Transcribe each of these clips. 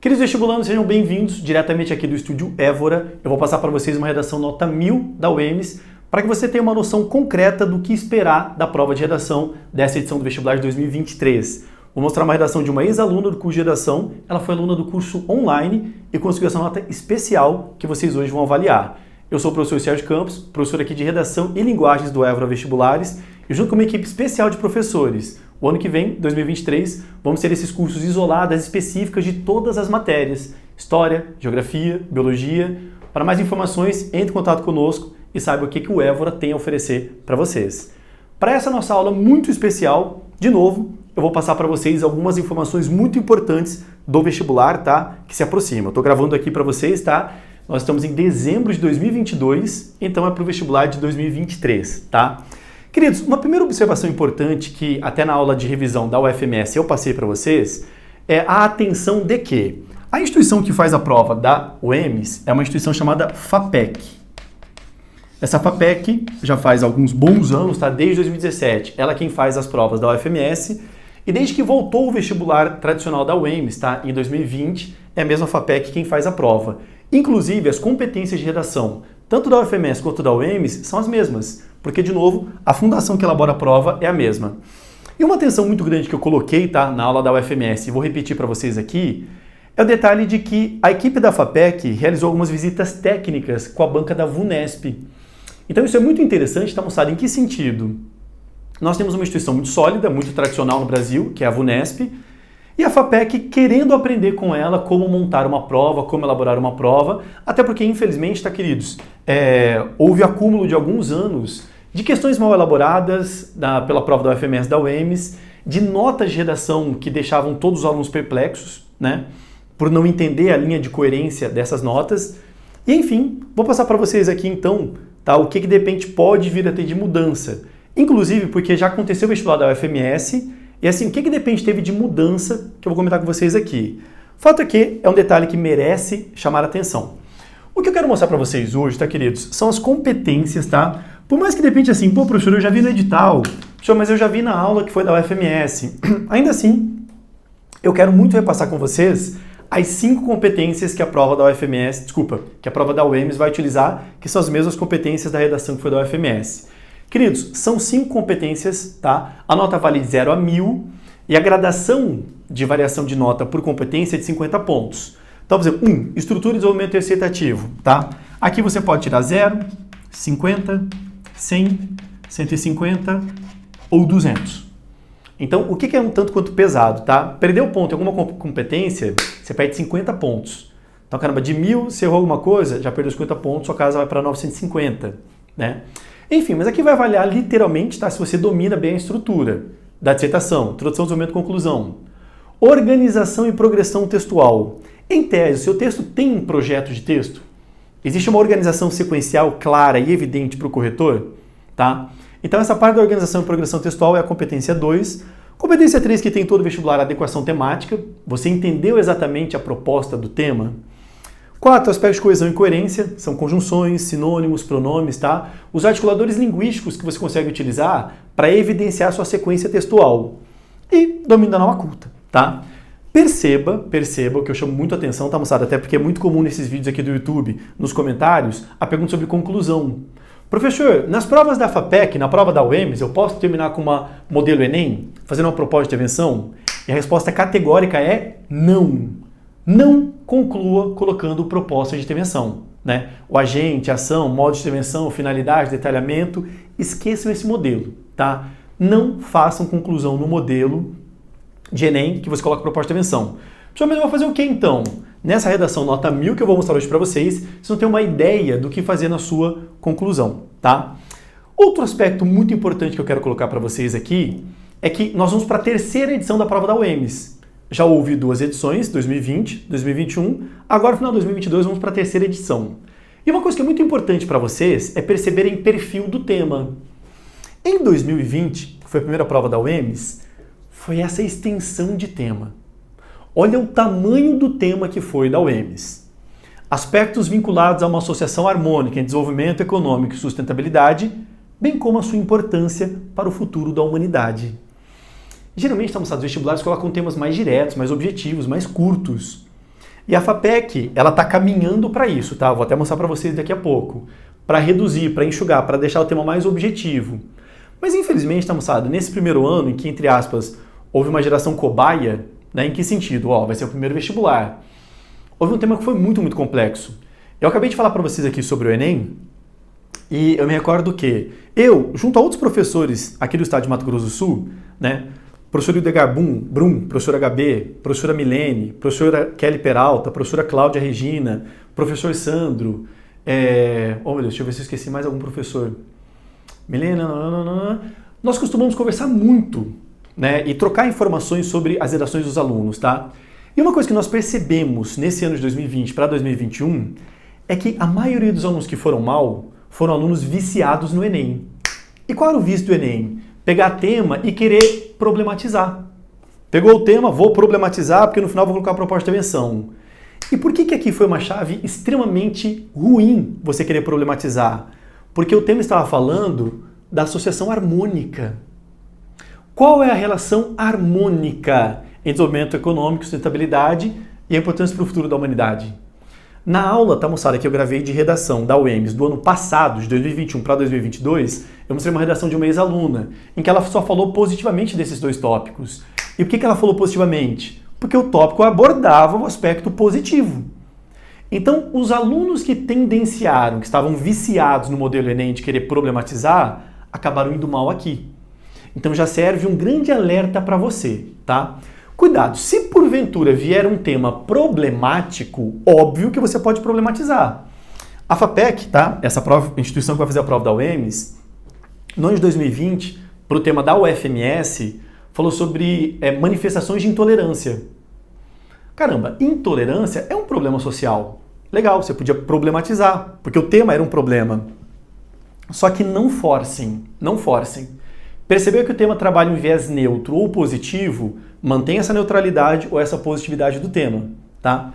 Queridos vestibulandos, sejam bem-vindos diretamente aqui do Estúdio Évora. Eu vou passar para vocês uma redação nota 1000 da UEMS, para que você tenha uma noção concreta do que esperar da prova de redação dessa edição do vestibular de 2023. Vou mostrar uma redação de uma ex-aluna do curso de redação. Ela foi aluna do curso online e conseguiu essa nota especial que vocês hoje vão avaliar. Eu sou o professor Sérgio Campos, professor aqui de Redação e Linguagens do Évora Vestibulares, e junto com uma equipe especial de professores. O ano que vem, 2023, vamos ter esses cursos isolados, específicas de todas as matérias: História, Geografia, Biologia. Para mais informações, entre em contato conosco e saiba o que o Évora tem a oferecer para vocês. Para essa nossa aula muito especial, de novo, eu vou passar para vocês algumas informações muito importantes do vestibular, tá? Que se aproxima. Eu estou gravando aqui para vocês, tá? Nós estamos em dezembro de 2022, então é para o vestibular de 2023, tá? Queridos, uma primeira observação importante que até na aula de revisão da UFMS eu passei para vocês é a atenção de que a instituição que faz a prova da UEMS é uma instituição chamada FAPEC. Essa FAPEC já faz alguns bons anos, tá? Desde 2017, ela é quem faz as provas da UFMS, e desde que voltou o vestibular tradicional da UEMS, tá? Em 2020, é a mesma FAPEC quem faz a prova. Inclusive, as competências de redação, tanto da UFMS quanto da UEMS, são as mesmas, porque, de novo, a fundação que elabora a prova é a mesma. E uma atenção muito grande que eu coloquei, tá? Na aula da UFMS, e vou repetir para vocês aqui, é o detalhe de que a equipe da FAPEC realizou algumas visitas técnicas com a banca da VUNESP. Então isso é muito interessante, tá, moçada? Em que sentido? Nós temos uma instituição muito sólida, muito tradicional no Brasil, que é a VUNESP, e a FAPEC querendo aprender com ela como montar uma prova, como elaborar uma prova, até porque, infelizmente, tá, queridos, houve acúmulo de alguns anos de questões mal elaboradas pela prova da UFMS da UEMS, de notas de redação que deixavam todos os alunos perplexos, né, por não entender a linha de coerência dessas notas. E, enfim, vou passar para vocês aqui, então, tá, o que de repente pode vir a ter de mudança. Inclusive porque já aconteceu o vestibular da UFMS, e assim, o que de repente teve de mudança que eu vou comentar com vocês aqui. O fato é que é um detalhe que merece chamar a atenção. O que eu quero mostrar para vocês hoje, tá, queridos, são as competências, tá? Por mais que de repente assim, pô, professor, eu já vi no edital, professor, mas eu já vi na aula que foi da UFMS. Ainda assim, eu quero muito repassar com vocês as 5 competências que a prova da UFMS, que a prova da UEMS vai utilizar, que são as mesmas competências da redação que foi da UFMS. Queridos, são 5 competências, tá? A nota vale de 0 a 1000 e a gradação de variação de nota por competência é de 50 pontos. Então, por exemplo, 1, estrutura e desenvolvimento recitativo, tá? Aqui você pode tirar 0, 50, 100, 150 ou 200. Então, o que é um tanto quanto pesado, tá? Perdeu ponto em alguma competência, você perde 50 pontos. Então, caramba, de 1000, você errou alguma coisa, já perdeu 50 pontos, sua casa vai para 950, né? Enfim, mas aqui vai avaliar literalmente, tá? Se você domina bem a estrutura da dissertação, introdução, desenvolvimento, conclusão. Organização e progressão textual. Em tese, o seu texto tem um projeto de texto? Existe uma organização sequencial clara e evidente para o corretor? Tá? Então, essa parte da organização e progressão textual é a competência 2. Competência 3, que tem todo o vestibular, a adequação temática. Você entendeu exatamente a proposta do tema? 4, aspectos de coesão e coerência, são conjunções, sinônimos, pronomes, tá? Os articuladores linguísticos que você consegue utilizar para evidenciar sua sequência textual. E domínio da norma culta, tá? Perceba o que eu chamo muito a atenção, tá, moçada? Até porque é muito comum nesses vídeos aqui do YouTube, nos comentários, a pergunta sobre conclusão. Professor, nas provas da FAPEC, na prova da UEMS, eu posso terminar com uma modelo Enem, fazendo uma proposta de intervenção? E a resposta categórica é não. Não conclua colocando proposta de intervenção, né? O agente, ação, modo de intervenção, finalidade, detalhamento, esqueçam esse modelo, tá? Não façam conclusão no modelo de Enem que você coloca proposta de intervenção. Professor, mas eu vou fazer o que então? Nessa redação nota 1000 que eu vou mostrar hoje para vocês, vocês vão ter uma ideia do que fazer na sua conclusão, tá? Outro aspecto muito importante que eu quero colocar para vocês aqui é que nós vamos para a 3ª edição da prova da UEMS. Já houve 2 edições, 2020, 2021, agora no final de 2022 vamos para a 3ª edição. E uma coisa que é muito importante para vocês é perceberem o perfil do tema. Em 2020, que foi a primeira prova da UEMS, foi essa extensão de tema. Olha o tamanho do tema que foi da UEMS. Aspectos vinculados a uma associação harmônica em desenvolvimento econômico e sustentabilidade, bem como a sua importância para o futuro da humanidade. Geralmente, os vestibulares colocam temas mais diretos, mais objetivos, mais curtos. E a FAPEC, ela está caminhando para isso, tá? Vou até mostrar para vocês daqui a pouco. Para reduzir, para enxugar, para deixar o tema mais objetivo. Mas infelizmente, tá, moçada, nesse primeiro ano em que, entre aspas, houve uma geração cobaia, né? Em que sentido? Ó, vai ser o primeiro vestibular. Houve um tema que foi muito, muito complexo. Eu acabei de falar para vocês aqui sobre o Enem, e eu me recordo que eu, junto a outros professores aqui do estado de Mato Grosso do Sul, né? Professor Ildegar Brum, professora HB, professora Milene, professora Kelly Peralta, professora Cláudia Regina, professor Sandro, oh meu Deus, deixa eu ver se eu esqueci mais algum professor. Milene, nós costumamos conversar muito, né? E trocar informações sobre as redações dos alunos, tá? E uma coisa que nós percebemos nesse ano de 2020 para 2021 é que a maioria dos alunos que foram mal foram alunos viciados no Enem. E qual era o vício do Enem? Pegar tema e querer problematizar. Pegou o tema, vou problematizar, porque no final vou colocar a proposta de intervenção. E por que aqui foi uma chave extremamente ruim você querer problematizar? Porque o tema estava falando da associação harmônica. Qual é a relação harmônica entre desenvolvimento econômico, sustentabilidade e a importância para o futuro da humanidade? Na aula, tá, moçada, que eu gravei de redação da UEMS do ano passado, de 2021 para 2022, eu mostrei uma redação de uma ex-aluna, em que ela só falou positivamente desses dois tópicos. E por que ela falou positivamente? Porque o tópico abordava o aspecto positivo. Então, os alunos que tendenciaram, que estavam viciados no modelo Enem de querer problematizar, acabaram indo mal aqui. Então já serve um grande alerta para você, tá? Cuidado, se porventura vier um tema problemático, óbvio que você pode problematizar. A FAPEC, tá? Essa instituição que vai fazer a prova da UEMS, no ano de 2020, para o tema da UFMS, falou sobre manifestações de intolerância. Caramba, intolerância é um problema social. Legal, você podia problematizar, porque o tema era um problema. Só que não forcem, não forcem. Percebeu que o tema trabalha um viés neutro ou positivo, mantém essa neutralidade ou essa positividade do tema, tá?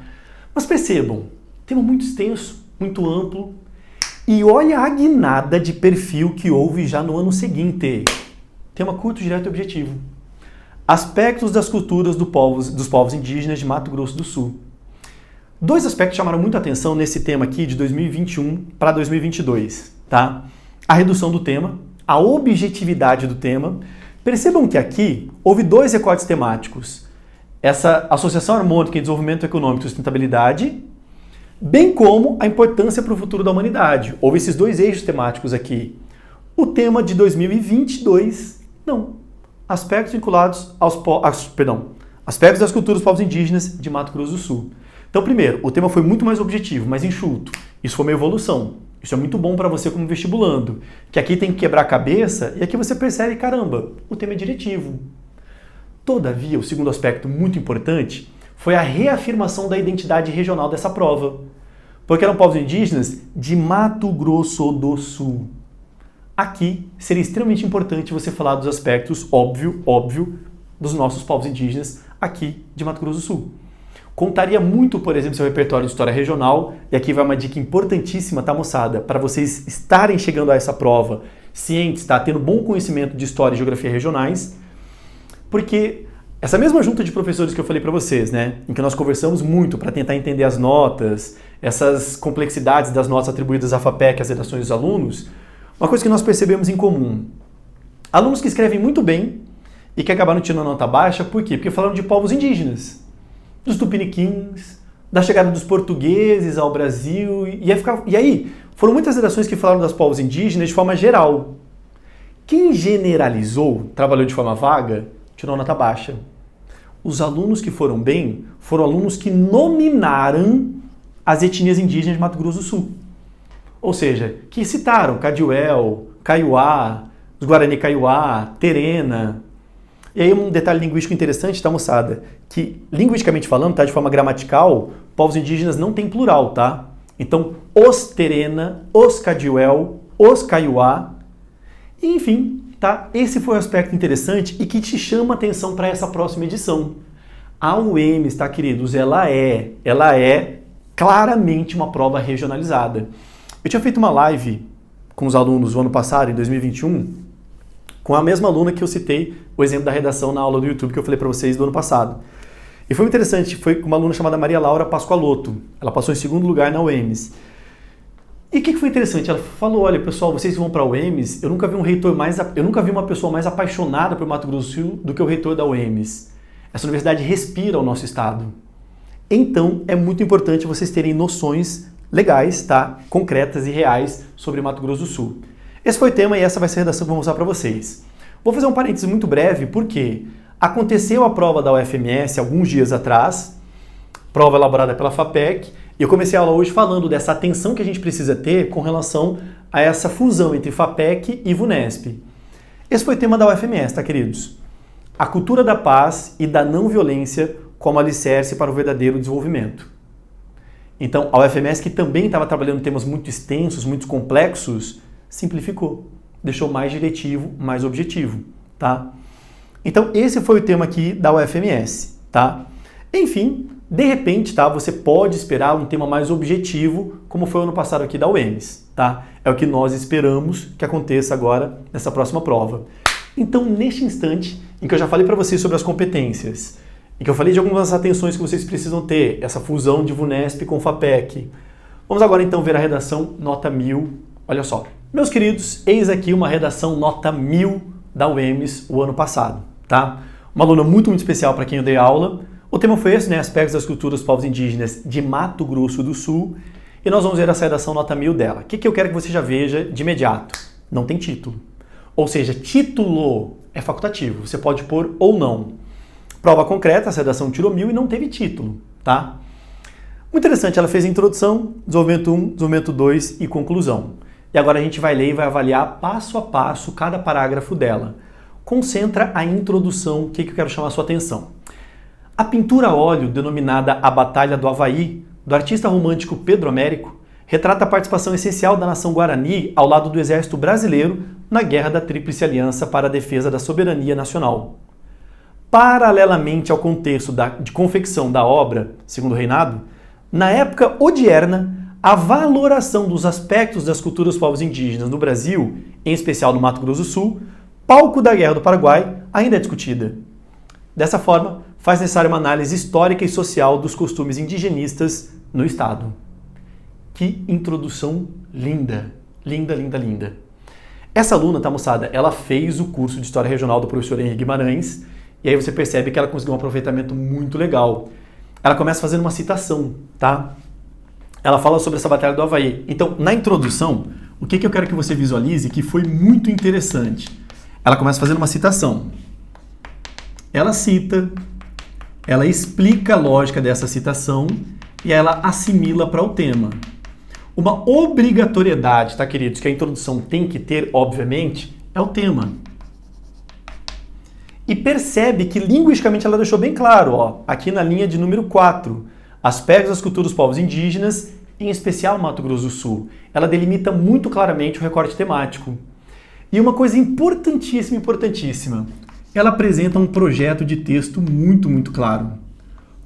Mas percebam, tema muito extenso, muito amplo, e olha a guinada de perfil que houve já no ano seguinte. Tema curto, direto e objetivo. Aspectos das culturas dos povos indígenas de Mato Grosso do Sul. Dois aspectos chamaram muita atenção nesse tema aqui de 2021 para 2022, tá? A redução do tema, a objetividade do tema. Percebam que aqui houve dois recortes temáticos. Essa associação harmônica em desenvolvimento econômico e sustentabilidade, bem como a importância para o futuro da humanidade. Houve esses dois eixos temáticos aqui. O tema de 2022, não. Aspectos vinculados aspectos das culturas dos povos indígenas de Mato Grosso do Sul. Então, primeiro, o tema foi muito mais objetivo, mais enxuto. Isso foi uma evolução. Isso é muito bom para você como vestibulando, que aqui tem que quebrar a cabeça e aqui você percebe, caramba, o tema é diretivo. Todavia, o segundo aspecto muito importante foi a reafirmação da identidade regional dessa prova, porque eram povos indígenas de Mato Grosso do Sul. Aqui seria extremamente importante você falar dos aspectos óbvio, dos nossos povos indígenas aqui de Mato Grosso do Sul. Contaria muito, por exemplo, seu repertório de história regional, e aqui vai uma dica importantíssima, tá, moçada? Para vocês estarem chegando a essa prova cientes, tá? Tendo bom conhecimento de história e geografia regionais, porque essa mesma junta de professores que eu falei para vocês, né? Em que nós conversamos muito para tentar entender as notas, essas complexidades das notas atribuídas à FAPEC, às redações dos alunos, uma coisa que nós percebemos em comum. Alunos que escrevem muito bem e que acabaram tirando nota baixa, por quê? Porque falaram de povos indígenas. Dos tupiniquins, da chegada dos portugueses ao Brasil, e aí foram muitas redações que falaram dos povos indígenas de forma geral. Quem generalizou, trabalhou de forma vaga, tirou nota baixa. Os alunos que foram bem foram alunos que nominaram as etnias indígenas de Mato Grosso do Sul. Ou seja, que citaram Cadiuel, Kaiowá, os Guarani Kaiowá, Terena. E aí um detalhe linguístico interessante, tá, moçada? Que, linguisticamente falando, tá, de forma gramatical, povos indígenas não tem plural, tá? Então, os Terena, os Cadiuel, os Kaiowá, enfim, tá? Esse foi um aspecto interessante e que te chama a atenção para essa próxima edição. A UEMS, tá, queridos? Ela é claramente uma prova regionalizada. Eu tinha feito uma live com os alunos no ano passado, em 2021, com a mesma aluna que eu citei o exemplo da redação na aula do YouTube que eu falei para vocês do ano passado. E foi muito interessante, foi com uma aluna chamada Maria Laura Pascoaloto. Ela passou em segundo lugar na UEMS. E o que foi interessante? Ela falou, olha pessoal, vocês vão para a UEMS, eu nunca vi uma pessoa mais apaixonada por Mato Grosso do Sul do que o reitor da UEMS. Essa universidade respira o nosso estado. Então, é muito importante vocês terem noções legais, tá? Concretas e reais sobre Mato Grosso do Sul. Esse foi o tema e essa vai ser a redação que eu vou mostrar para vocês. Vou fazer um parênteses muito breve, porque aconteceu a prova da UFMS alguns dias atrás, prova elaborada pela FAPEC, e eu comecei a aula hoje falando dessa atenção que a gente precisa ter com relação a essa fusão entre FAPEC e VUNESP. Esse foi o tema da UFMS, tá, queridos? A cultura da paz e da não violência como alicerce para o verdadeiro desenvolvimento. Então, a UFMS, que também estava trabalhando temas muito extensos, muito complexos, simplificou, deixou mais diretivo, mais objetivo, tá? Então, esse foi o tema aqui da UFMS, tá? Enfim, de repente, tá, você pode esperar um tema mais objetivo, como foi o ano passado aqui da UEMS, tá? É o que nós esperamos que aconteça agora nessa próxima prova. Então, neste instante, em que eu já falei para vocês sobre as competências, em que eu falei de algumas atenções que vocês precisam ter, essa fusão de VUNESP com FAPEC, vamos agora então ver a redação nota 1000. Olha só, meus queridos, eis aqui uma redação nota 1000 da UEMS o ano passado, tá? Uma aluna muito especial para quem eu dei aula. O tema foi esse, né? Aspectos das culturas dos povos indígenas de Mato Grosso do Sul. E nós vamos ver essa redação nota 1000 dela. O que eu quero que você já veja de imediato? Não tem título. Ou seja, título é facultativo. Você pode pôr ou não. Prova concreta, essa redação tirou 1000 e não teve título, tá? Muito interessante, ela fez a introdução, desenvolvimento 1, desenvolvimento 2 e conclusão. E agora a gente vai ler e vai avaliar passo a passo cada parágrafo dela. Concentra a introdução, o que eu quero chamar a sua atenção. A pintura a óleo, denominada A Batalha do Havaí, do artista romântico Pedro Américo, retrata a participação essencial da nação Guarani ao lado do exército brasileiro na Guerra da Tríplice Aliança para a defesa da soberania nacional. Paralelamente ao contexto de confecção da obra, segundo o reinado, na época odierna, a valoração dos aspectos das culturas dos povos indígenas no Brasil, em especial no Mato Grosso do Sul, palco da Guerra do Paraguai, ainda é discutida. Dessa forma, faz necessária uma análise histórica e social dos costumes indigenistas no Estado. Que introdução linda! Linda, linda, linda. Essa aluna, tá, moçada, ela fez o curso de História Regional do professor Henrique Guimarães, e aí você percebe que ela conseguiu um aproveitamento muito legal. Ela começa fazendo uma citação, tá? Ela fala sobre essa Batalha do Havaí. Então, na introdução, o que eu quero que você visualize que foi muito interessante? Ela começa fazendo uma citação. Ela cita, ela explica a lógica dessa citação e ela assimila para o tema. Uma obrigatoriedade, tá, queridos, que a introdução tem que ter, obviamente, é o tema. E percebe que linguisticamente ela deixou bem claro, ó, aqui na linha de número 4, aspectos das culturas dos povos indígenas, em especial Mato Grosso do Sul. Ela delimita muito claramente o recorte temático. E uma coisa importantíssima, importantíssima, ela apresenta um projeto de texto muito, muito claro.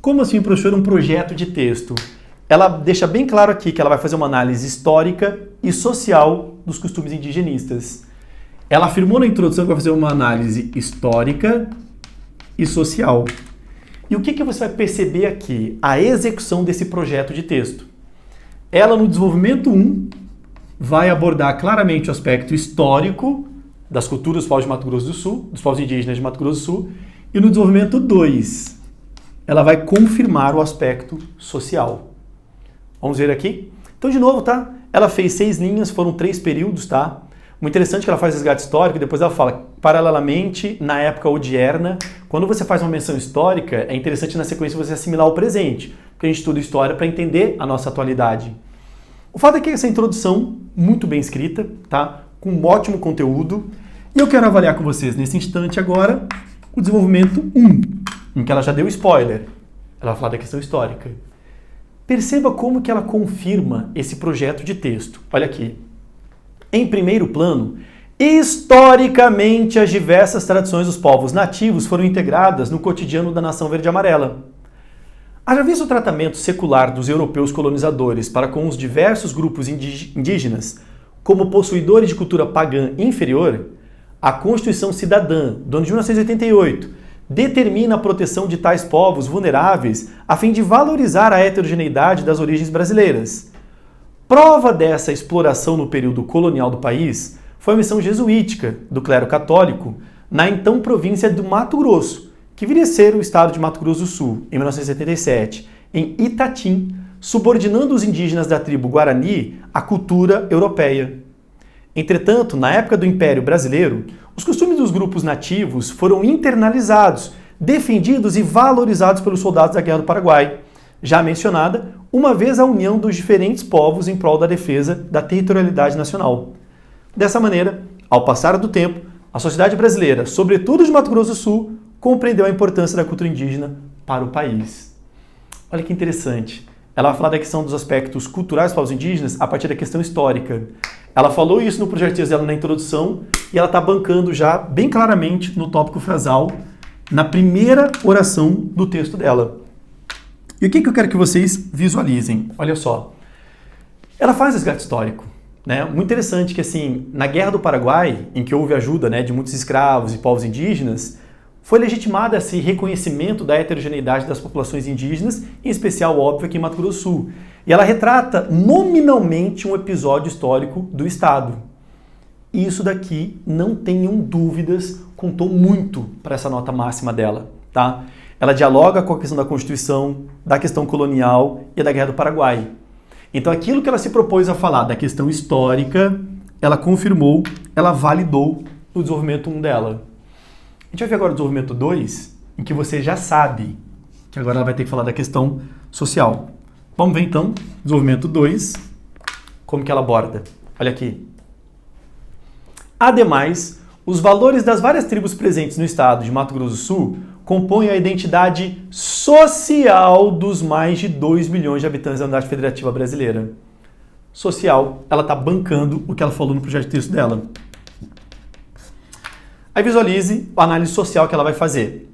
Como assim, professor, um projeto de texto? Ela deixa bem claro aqui que ela vai fazer uma análise histórica e social dos costumes indigenistas. Ela afirmou na introdução que vai fazer uma análise histórica e social. E o que você vai perceber aqui? A execução desse projeto de texto. Ela, no desenvolvimento 1, vai abordar claramente o aspecto histórico das culturas dos povos de Mato Grosso do Sul, dos povos indígenas de Mato Grosso do Sul, e no desenvolvimento 2, ela vai confirmar o aspecto social. Vamos ver aqui? Então, de novo, tá? Ela fez 6 linhas, foram 3 períodos, tá? Muito interessante que ela faz resgate histórico e depois ela fala, paralelamente, na época odierna, quando você faz uma menção histórica, é interessante na sequência você assimilar o presente, porque a gente estuda história para entender a nossa atualidade. O fato é que essa introdução, muito bem escrita, tá? Com um ótimo conteúdo, e eu quero avaliar com vocês, nesse instante agora, o desenvolvimento 1, em que ela já deu spoiler. Ela vai falar da questão histórica. Perceba como que ela confirma esse projeto de texto. Olha aqui. Em primeiro plano, historicamente as diversas tradições dos povos nativos foram integradas no cotidiano da nação verde e amarela. Haja visto o tratamento secular dos europeus colonizadores para com os diversos grupos indígenas como possuidores de cultura pagã inferior, a Constituição Cidadã, do ano de 1988, determina a proteção de tais povos vulneráveis a fim de valorizar a heterogeneidade das origens brasileiras. Prova dessa exploração no período colonial do país foi a missão jesuítica do clero católico na então província do Mato Grosso, que viria a ser o estado de Mato Grosso do Sul, em 1977, em Itatim, subordinando os indígenas da tribo Guarani à cultura europeia. Entretanto, na época do Império Brasileiro, os costumes dos grupos nativos foram internalizados, defendidos e valorizados pelos soldados da Guerra do Paraguai, já mencionada, uma vez a união dos diferentes povos em prol da defesa da territorialidade nacional. Dessa maneira, ao passar do tempo, a sociedade brasileira, sobretudo de Mato Grosso do Sul, compreendeu a importância da cultura indígena para o país. Olha que interessante. Ela vai falar da questão dos aspectos culturais dos povos indígenas a partir da questão histórica. Ela falou isso no projeto dela na introdução e ela está bancando já bem claramente no tópico frasal, na primeira oração do texto dela. E o que eu quero que vocês visualizem? Olha só. Ela faz resgate histórico. Né? Muito interessante que, assim, na Guerra do Paraguai, em que houve ajuda, né, de muitos escravos e povos indígenas, foi legitimado esse reconhecimento da heterogeneidade das populações indígenas, em especial, óbvio, aqui em Mato Grosso do Sul. E ela retrata nominalmente um episódio histórico do Estado. E isso daqui, não tenham dúvidas, contou muito para essa nota máxima dela. Tá? Ela dialoga com a questão da Constituição, da questão colonial e da Guerra do Paraguai. Então aquilo que ela se propôs a falar da questão histórica, ela confirmou, ela validou no desenvolvimento 1 dela. A gente vai ver agora o desenvolvimento 2, em que você já sabe que agora ela vai ter que falar da questão social. Vamos ver então, desenvolvimento 2, como que ela aborda. Olha aqui. Ademais, os valores das várias tribos presentes no estado de Mato Grosso do Sul compõem a identidade social dos mais de 2 milhões de habitantes da Unidade Federativa Brasileira. Social, ela está bancando o que ela falou no projeto de texto dela. Aí visualize a análise social que ela vai fazer.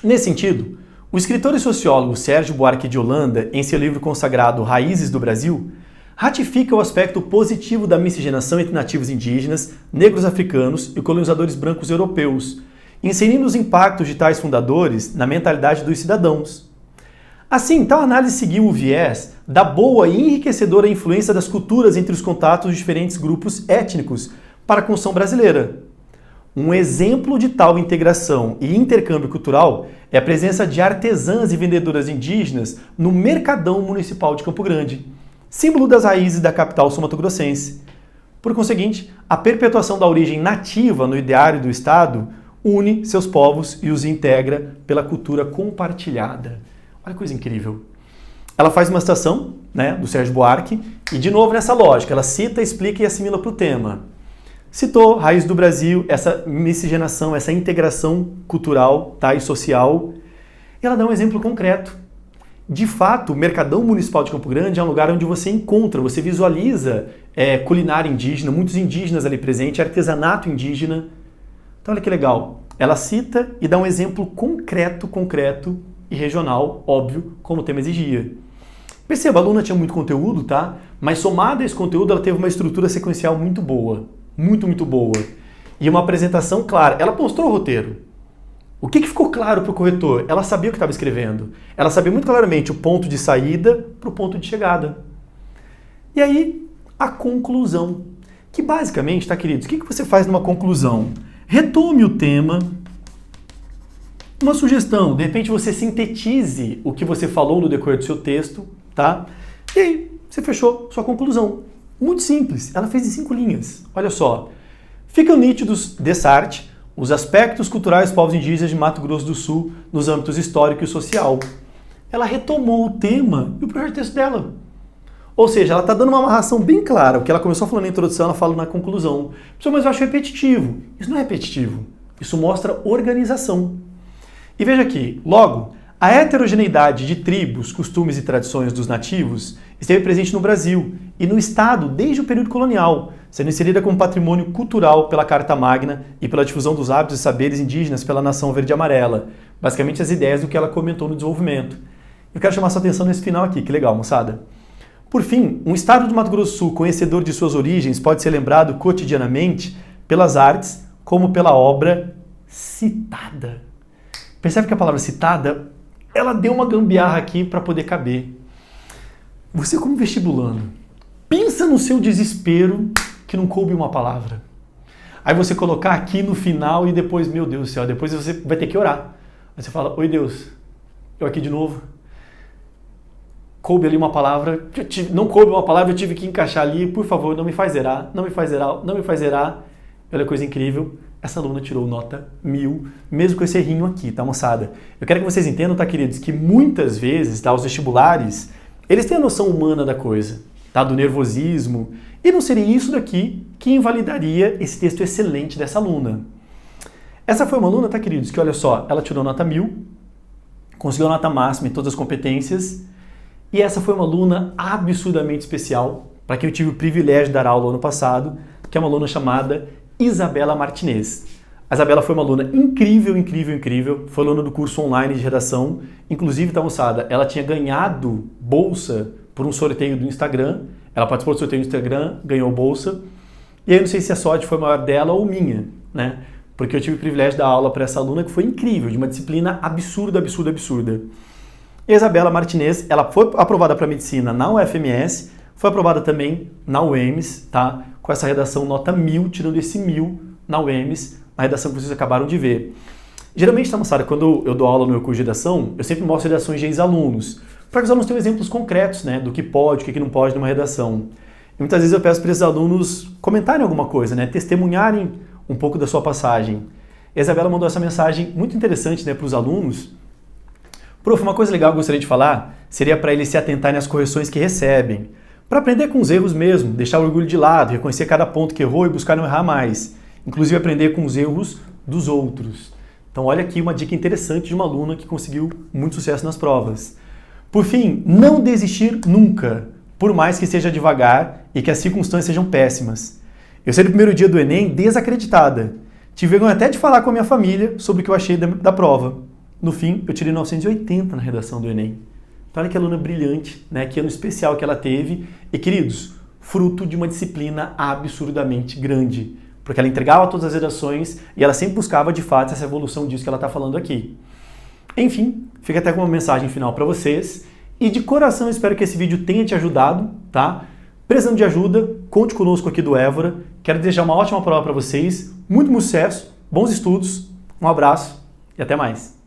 Nesse sentido, o escritor e sociólogo Sérgio Buarque de Holanda, em seu livro consagrado Raízes do Brasil, ratifica o aspecto positivo da miscigenação entre nativos indígenas, negros africanos e colonizadores brancos europeus, inserindo os impactos de tais fundadores na mentalidade dos cidadãos. Assim, tal análise seguiu o viés da boa e enriquecedora influência das culturas entre os contatos dos diferentes grupos étnicos para a construção brasileira. Um exemplo de tal integração e intercâmbio cultural é a presença de artesãs e vendedoras indígenas no Mercadão Municipal de Campo Grande, símbolo das raízes da capital sul-mato-grossense. Por conseguinte, a perpetuação da origem nativa no ideário do Estado une seus povos e os integra pela cultura compartilhada. Olha que coisa incrível. Ela faz uma citação, né, do Sérgio Buarque e, de novo, nessa lógica, ela cita, explica e assimila para o tema. Citou Raiz do Brasil, essa miscigenação, essa integração cultural, tá, e social. E ela dá um exemplo concreto. De fato, o Mercadão Municipal de Campo Grande é um lugar onde você encontra, você visualiza culinária indígena, muitos indígenas ali presentes, artesanato indígena. Então, olha que legal. Ela cita e dá um exemplo concreto e regional, óbvio, como o tema exigia. Perceba, a aluna tinha muito conteúdo, tá? Mas somada a esse conteúdo, ela teve uma estrutura sequencial muito boa. Muito boa. E uma apresentação clara. Ela mostrou o roteiro. O que ficou claro para o corretor? Ela sabia o que estava escrevendo. Ela sabia muito claramente o ponto de saída para o ponto de chegada. E aí, a conclusão. Que basicamente, tá, queridos, o que você faz numa conclusão? Retome o tema. Uma sugestão, de repente você sintetize o que você falou no decorrer do seu texto, tá? E aí, você fechou sua conclusão. Muito simples, ela fez em 5 linhas. Olha só. Ficam nítidos dessa arte os aspectos culturais dos povos indígenas de Mato Grosso do Sul nos âmbitos histórico e social. Ela retomou o tema e o projeto de texto dela. Ou seja, ela está dando uma amarração bem clara. O que ela começou falando na introdução, ela fala na conclusão. Mas eu acho repetitivo. Isso não é repetitivo. Isso mostra organização. E veja aqui, logo, a heterogeneidade de tribos, costumes e tradições dos nativos esteve presente no Brasil e no Estado desde o período colonial, sendo inserida como patrimônio cultural pela Carta Magna e pela difusão dos hábitos e saberes indígenas pela nação verde e amarela. Basicamente as ideias do que ela comentou no desenvolvimento. Eu quero chamar sua atenção nesse final aqui, que legal, moçada. Por fim, um Estado do Mato Grosso do Sul conhecedor de suas origens pode ser lembrado cotidianamente pelas artes como pela obra citada. Percebe que a palavra citada, ela deu uma gambiarra aqui para poder caber. Você como vestibulando, pensa no seu desespero que não coube uma palavra. Aí você colocar aqui no final e depois, meu Deus do céu, depois você vai ter que orar. Aí você fala, oi Deus, eu aqui de novo. Coube ali uma palavra, não coube uma palavra, eu tive que encaixar ali, por favor, não me faz zerar, não me faz zerar, não me faz zerar. Olha que coisa incrível, essa aluna tirou nota 1000, mesmo com esse errinho aqui, tá, moçada? Eu quero que vocês entendam, tá, queridos, que muitas vezes, tá, os vestibulares, eles têm a noção humana da coisa, tá, do nervosismo, e não seria isso daqui que invalidaria esse texto excelente dessa aluna. Essa foi uma aluna, tá, queridos, que olha só, ela tirou nota 1000, conseguiu a nota máxima em todas as competências, e essa foi uma aluna absurdamente especial, para quem eu tive o privilégio de dar aula ano passado, que é uma aluna chamada Isabela Martinez. A Isabela foi uma aluna incrível, incrível, incrível, foi aluna do curso online de redação, inclusive, tá, moçada, ela tinha ganhado bolsa por um sorteio do Instagram, ela participou do sorteio do Instagram, ganhou bolsa, e aí eu não sei se a sorte foi maior dela ou minha, né? Porque eu tive o privilégio de dar aula para essa aluna que foi incrível, de uma disciplina absurda, absurda, absurda. E a Isabela Martinez, ela foi aprovada para medicina na UFMS, foi aprovada também na UEMS, tá? Com essa redação nota 1000, tirando esse 1000 na UEMS, a redação que vocês acabaram de ver. Geralmente, tá, moçada, quando eu dou aula no meu curso de redação, eu sempre mostro redações de ex-alunos, para que os alunos tenham exemplos concretos, né, do que pode, o que não pode numa redação. E muitas vezes eu peço para esses alunos comentarem alguma coisa, né, testemunharem um pouco da sua passagem. E a Isabela mandou essa mensagem muito interessante, né, para os alunos. Prof, uma coisa legal que eu gostaria de falar seria para eles se atentarem às correções que recebem, para aprender com os erros mesmo, deixar o orgulho de lado, reconhecer cada ponto que errou e buscar não errar mais, inclusive aprender com os erros dos outros. Então olha aqui uma dica interessante de uma aluna que conseguiu muito sucesso nas provas. Por fim, não desistir nunca, por mais que seja devagar e que as circunstâncias sejam péssimas. Eu saí no primeiro dia do Enem desacreditada. Tive vergonha até de falar com a minha família sobre o que eu achei da prova. No fim, eu tirei 980 na redação do Enem. Então olha que aluna brilhante, né? Que ano especial que ela teve. E, queridos, fruto de uma disciplina absurdamente grande. Porque ela entregava todas as redações e ela sempre buscava, de fato, essa evolução disso que ela está falando aqui. Enfim, fica até com uma mensagem final para vocês. E de coração, eu espero que esse vídeo tenha te ajudado, tá? Precisando de ajuda, conte conosco aqui do Évora. Quero desejar uma ótima prova para vocês. Muito sucesso, bons estudos, um abraço e até mais.